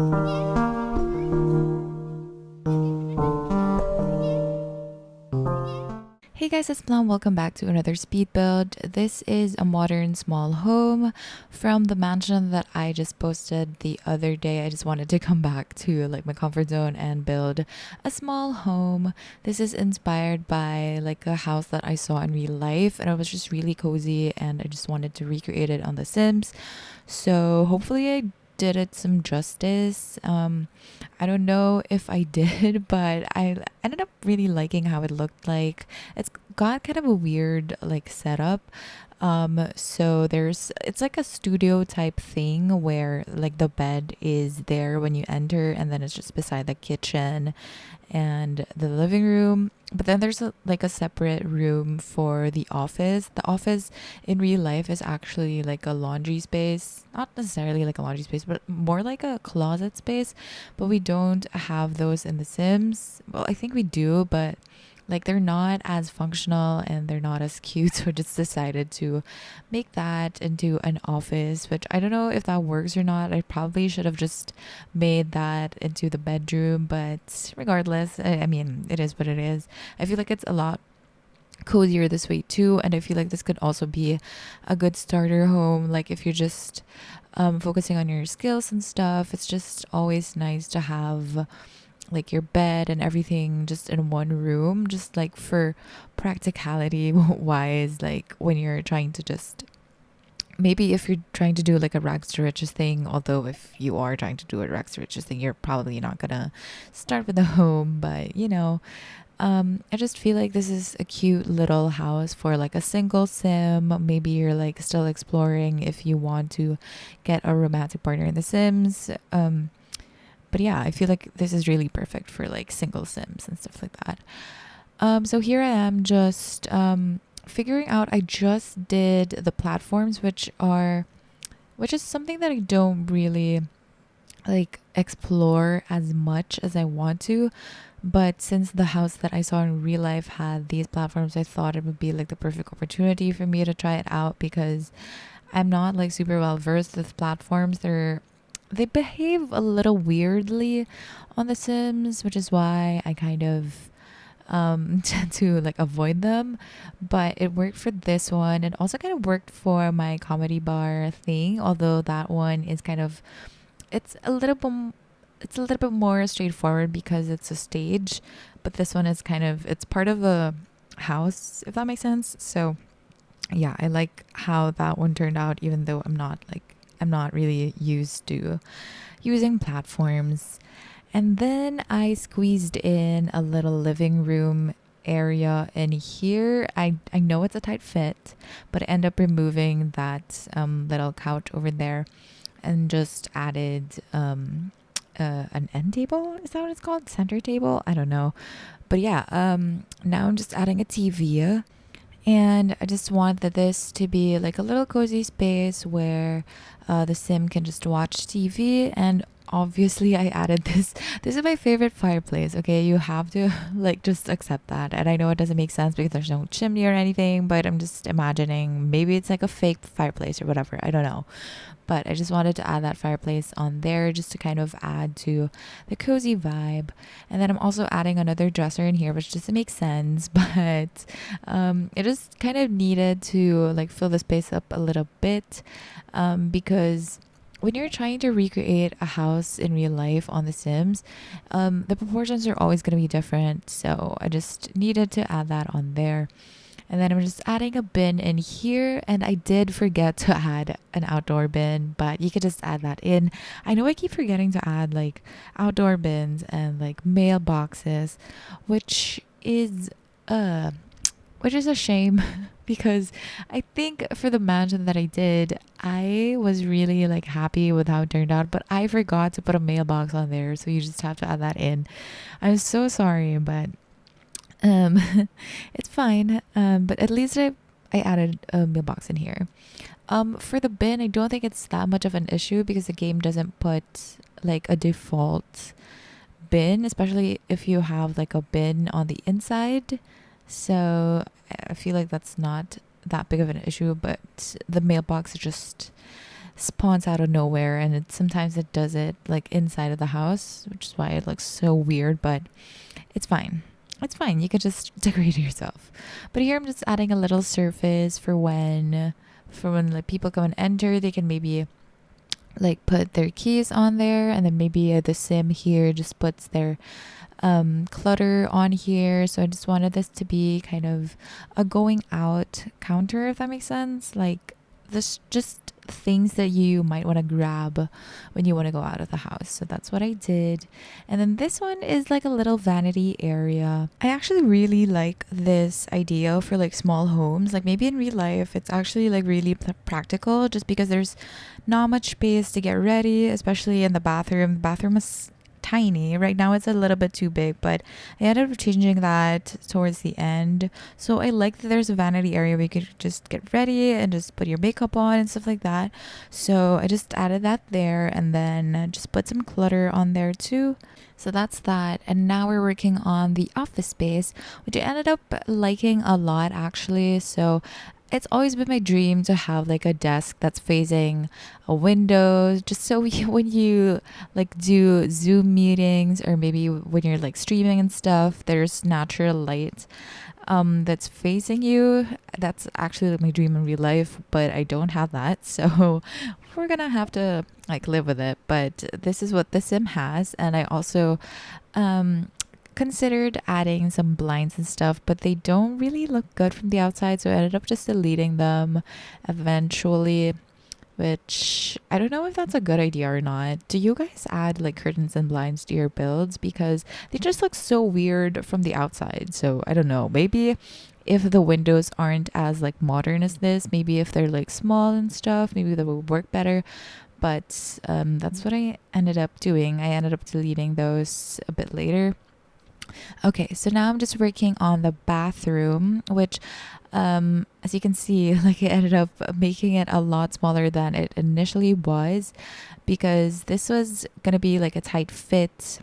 Hey guys, it's Plum. Welcome back to another speed build. This is a modern small home from the mansion that I just posted the other day. I just wanted to come back to like my comfort zone and build a small home. This is inspired by like a house that I saw in real life, and it was just really cozy, and I just wanted to recreate it on The Sims. So hopefully I did it some justice. I don't know if I did, but I ended up really liking how it looked like. It's got kind of a weird like setup. So it's like a studio type thing where like the bed is there when you enter, and then it's just beside the kitchen and the living room. But then there's like a separate room for the office. The office in real life is actually like a laundry space. Not necessarily like a laundry space, but more like a closet space. But we don't have those in The Sims. Well, I think we do, but like they're not as functional and they're not as cute. So I just decided to make that into an office, which I don't know if that works or not. I probably should have just made that into the bedroom, but regardless, I mean, it is what it is. I feel like it's a lot cozier this way too, and I feel like this could also be a good starter home. Like if you're just focusing on your skills and stuff, it's just always nice to have like your bed and everything just in one room, just like for practicality wise, like when you're trying to just maybe if you're trying to do like a rags to riches thing, although if you are trying to do a rags to riches thing, you're probably not gonna start with a home, but I just feel like this is a cute little house for like a single sim. Maybe you're like still exploring if you want to get a romantic partner in The Sims. But yeah, I feel like this is really perfect for like single sims and stuff like that. So here I am just figuring out. I just did the platforms, which is something that I don't really like explore as much as I want to. But since the house that I saw in real life had these platforms, I thought it would be like the perfect opportunity for me to try it out because I'm not like super well versed with platforms. They behave a little weirdly on The Sims, which is why I kind of tend to like avoid them. But it worked for this one. It also kind of worked for my comedy bar thing, although that one is kind of it's a little bit it's a little bit more straightforward because it's a stage, but this one is kind of it's part of a house, if that makes sense. So yeah, I like how that one turned out, even though I'm not really used to using platforms. And then I squeezed in a little living room area in here. I know it's a tight fit, but I end up removing that little couch over there and just added an end table. Is that what it's called? Center table? I don't know. But yeah, now I'm just adding a TV. And I just wanted this to be like a little cozy space where the sim can just watch TV. And obviously, I added this. This is my favorite fireplace. Okay, you have to like just accept that. And I know it doesn't make sense because there's no chimney or anything, but I'm just imagining maybe it's like a fake fireplace or whatever. I don't know. But I just wanted to add that fireplace on there just to kind of add to the cozy vibe. And then I'm also adding another dresser in here, which doesn't make sense, but it just kind of needed to like fill the space up a little bit because when you're trying to recreate a house in real life on The Sims, the proportions are always going to be different. So I just needed to add that on there. And then I'm just adding a bin in here. And I did forget to add an outdoor bin, but you could just add that in. I know I keep forgetting to add like outdoor bins and like mailboxes, which is uh which is a shame because I think for the mansion that I did, I was really like happy with how it turned out, but I forgot to put a mailbox on there, so you just have to add that in. I'm so sorry, but um, it's fine. But at least I added a mailbox in here. For the bin, I don't think it's that much of an issue because the game doesn't put like a default bin, especially if you have like a bin on the inside. So I feel like that's not that big of an issue, but the mailbox is just spawns out of nowhere, and sometimes it does it like inside of the house, which is why it looks so weird, but it's fine. It's fine. You could just decorate it yourself. But here I'm just adding a little surface for when like people come and enter, they can maybe like put their keys on there, and then maybe the sim here just puts their clutter on here. So I just wanted this to be kind of a going out counter, if that makes sense. Like this, just things that you might want to grab when you want to go out of the house. So that's what I did. And then this one is like a little vanity area. I actually really like this idea for like small homes. Like maybe in real life it's actually like really practical, just because there's not much space to get ready, especially in the bathroom. The bathroom is tiny. Right now it's a little bit too big, but I ended up changing that towards the end. So I like that there's a vanity area where you could just get ready and just put your makeup on and stuff like that. So I just added that there, and then just put some clutter on there too. So that's that. And now we're working on the office space, which I ended up liking a lot actually. So it's always been my dream to have like a desk that's facing a window, just so when you like do Zoom meetings, or maybe when you're like streaming and stuff, there's natural light that's facing you. That's actually like my dream in real life, but I don't have that. So we're gonna have to like live with it. But this is what the sim has. And I also considered adding some blinds and stuff, but they don't really look good from the outside, so I ended up just deleting them eventually, which I don't know if that's a good idea or not. Do you guys add like curtains and blinds to your builds? Because they just look so weird from the outside. So I don't know, maybe if the windows aren't as like modern as this, maybe if they're like small and stuff, maybe they will work better. But that's what I ended up doing. I ended up deleting those a bit later. Okay, so now I'm just working on the bathroom, which, as you can see, like I ended up making it a lot smaller than it initially was, because this was gonna be like a tight fit.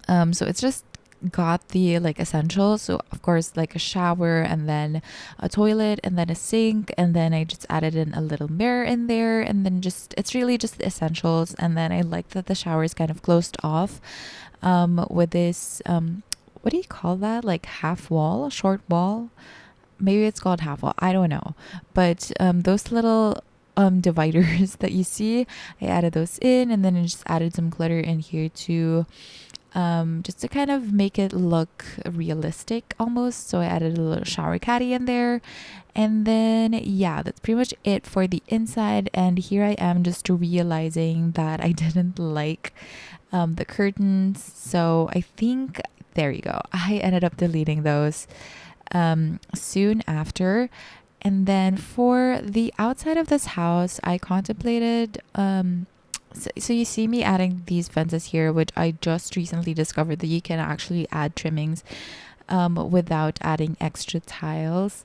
So it's just got the like essentials. So of course, like a shower, and then a toilet, and then a sink, and then I just added in a little mirror in there, and then just it's really just the essentials. And then I like that the shower is kind of closed off with this what do you call that, like half wall, short wall, maybe it's called half wall, I don't know. But those little dividers that you see, I added those in, and then I just added some glitter in here too, just to kind of make it look realistic almost. So I added a little shower caddy in there, and then yeah, that's pretty much it for the inside. And here I am just realizing that I didn't like the curtains, so I think there you go, I ended up deleting those soon after. And then for the outside of this house, I contemplated so you see me adding these fences here, which I just recently discovered that you can actually add trimmings without adding extra tiles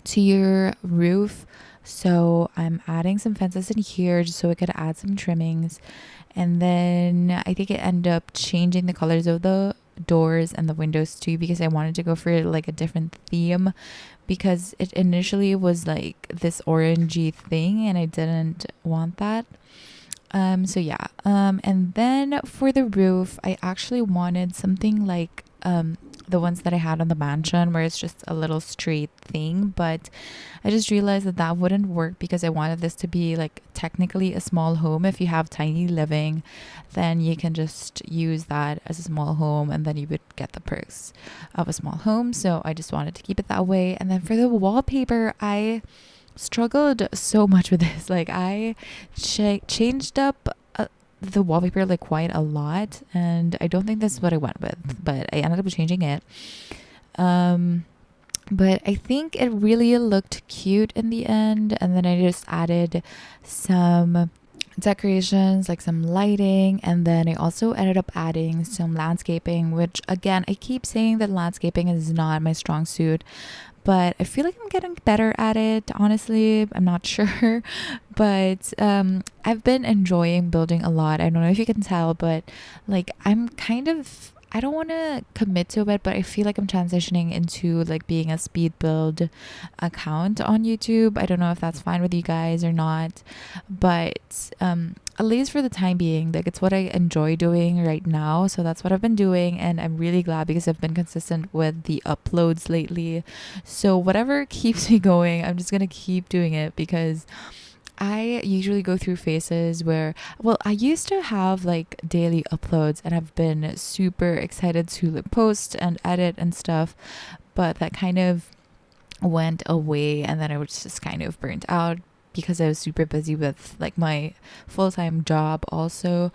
to your roof. So I'm adding some fences in here just so I could add some trimmings. And then I think it ended up changing the colors of the doors and the windows too, because I wanted to go for like a different theme, because it initially was like this orangey thing and I didn't want that. So yeah. And then for the roof, I actually wanted something like the ones that I had on the mansion, where it's just a little straight thing, but I just realized that that wouldn't work, because I wanted this to be like technically a small home. If you have tiny living, then you can just use that as a small home, and then you would get the perks of a small home. So I just wanted to keep it that way. And then for the wallpaper, I struggled so much with this. Like I changed up the wallpaper like quite a lot, and I don't think that's what I went with, but I ended up changing it. But I think it really looked cute in the end. And then I just added some decorations, like some lighting, and then I also ended up adding some landscaping, which again, I keep saying that landscaping is not my strong suit, but I feel like I'm getting better at it. Honestly, I'm not sure, but I've been enjoying building a lot. I don't know if you can tell, but like I'm kind of I don't want to commit to it, but I feel like I'm transitioning into like being a speed build account on YouTube. I don't know if that's fine with you guys or not, but at least for the time being, like it's what I enjoy doing right now. So that's what I've been doing, and I'm really glad because I've been consistent with the uploads lately. So whatever keeps me going, I'm just gonna keep doing it because I usually go through phases where, well, I used to have like daily uploads and I've been super excited to like post and edit and stuff, but that kind of went away and then I was just kind of burnt out because I was super busy with like my full-time job also.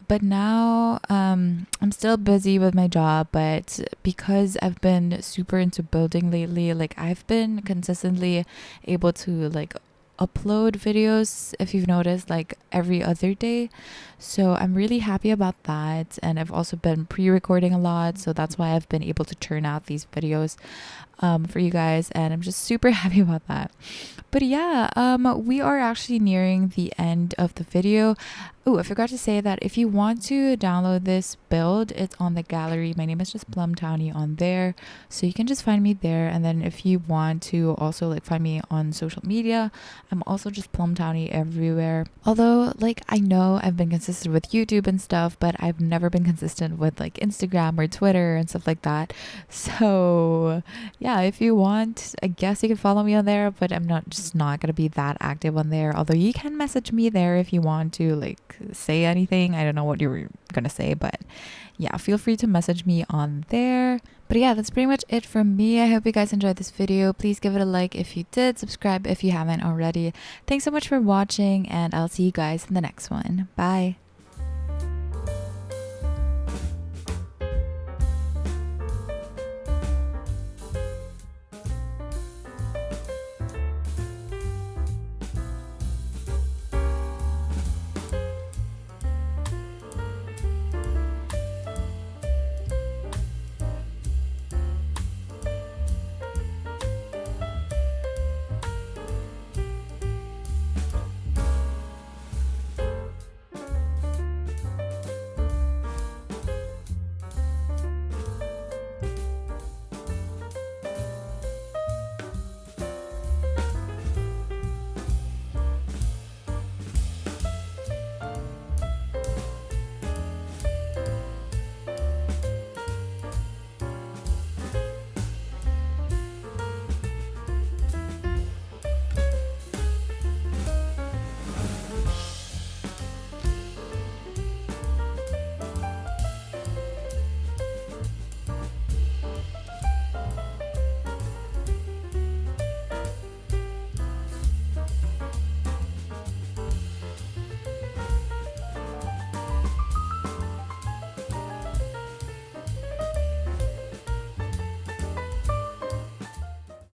But now I'm still busy with my job, but because I've been super into building lately, like I've been consistently able to like upload videos, if you've noticed, like every other day. So I'm really happy about that. And I've also been pre-recording a lot, so that's why I've been able to churn out these videos for you guys, and I'm just super happy about that. But yeah, we are actually nearing the end of the video. Oh, I forgot to say that if you want to download this build, it's on the gallery. My name is just plumtownie on there, so you can just find me there. And then if you want to also like find me on social media, I'm also just plumtownie everywhere. Although like I know I've been consistent with YouTube and stuff, but I've never been consistent with like Instagram or Twitter and stuff like that. So yeah, if you want, I guess you can follow me on there, but I'm not gonna be that active on there. Although you can message me there if you want to like say anything. I don't know what you're gonna say, but yeah, feel free to message me on there. But yeah, that's pretty much it from me. I hope you guys enjoyed this video. Please give it a like if you did, subscribe if you haven't already. Thanks so much for watching, and I'll see you guys in the next one. Bye.